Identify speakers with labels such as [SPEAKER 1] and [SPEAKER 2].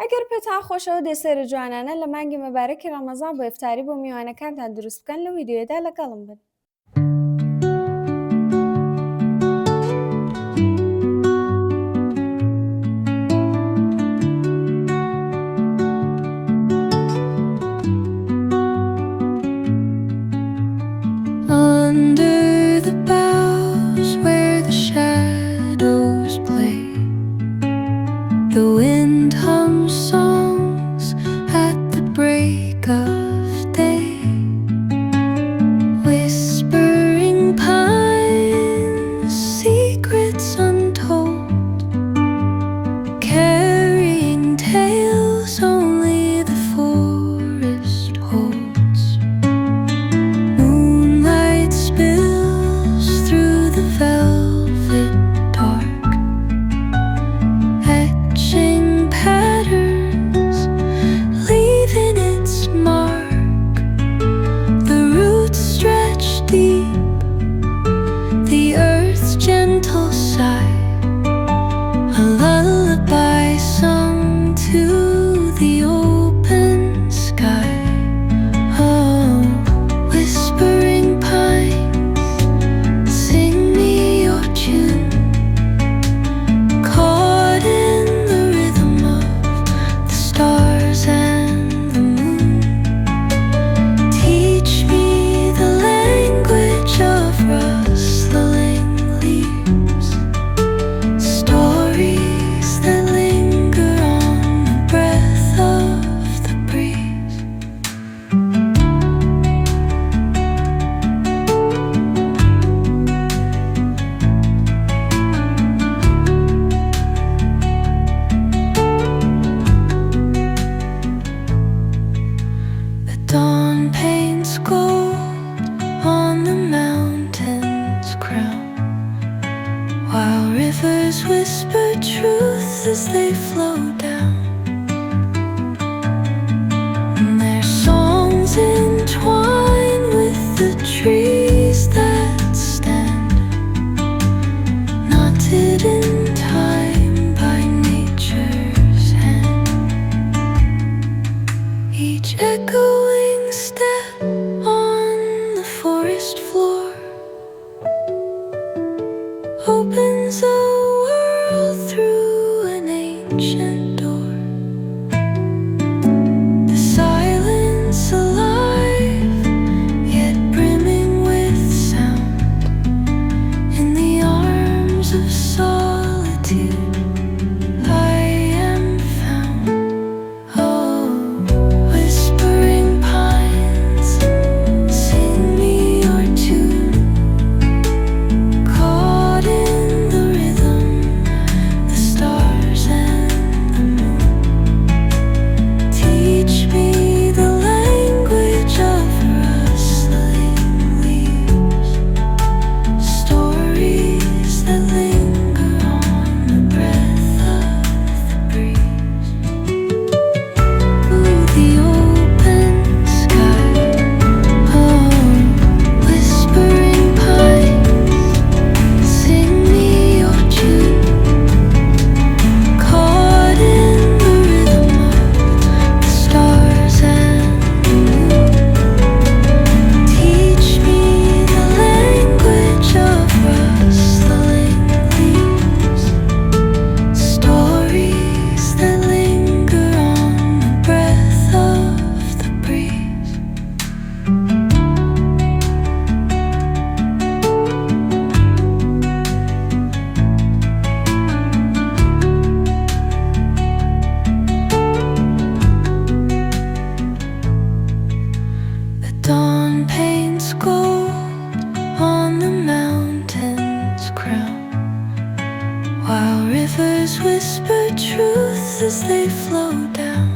[SPEAKER 1] ئەگەر پێتان خۆشەوە دێسێرە جوانانە لە مانگی مەبارەکی ڕەمەزان بۆ ئیفتاری بۆ میوانەکانتان دروست بکەن لە ڤیدیۆیەدا لەگەڵم بن.
[SPEAKER 2] The wind hums songs at the break of day, whispering pines, secrets untold, carrying tales only the forest holds. Moonlight spills through the velvet dark, patterns, leaving its mark. The roots stretch deep, the earth's gentle sigh, a lullaby sung to the open sky. Oh, whispering pines, sing me your tune, caught in stars and the moon. Teach me the language of rustling leaves, stories that linger on the breath of the breeze. Dawn paints gold on the mountain's crown, while rivers whisper truth as they flow down. And their songs entwine with the trees that stand, knotted in time by nature's hand. Each echoing step on the forest floor opens a world through an ancient door. The silence alive, yet brimming with sound. In the arms of solitude I am found. Oh, whispering pines, sing me your tune, caught in the rhythm, the stars and the moon. Teach me the language of rustling leaves, stories that linger on the breath of the breeze. Ooh, the open sky. Oh, whispering pines, sing me your tune, caught in the rhythm of the stars and the moon. Teach me the language of rustling leaves, stories that linger on the breath of the breeze. The dawn paints gold on the mountain's crown, while rivers whisper truth as they flow down.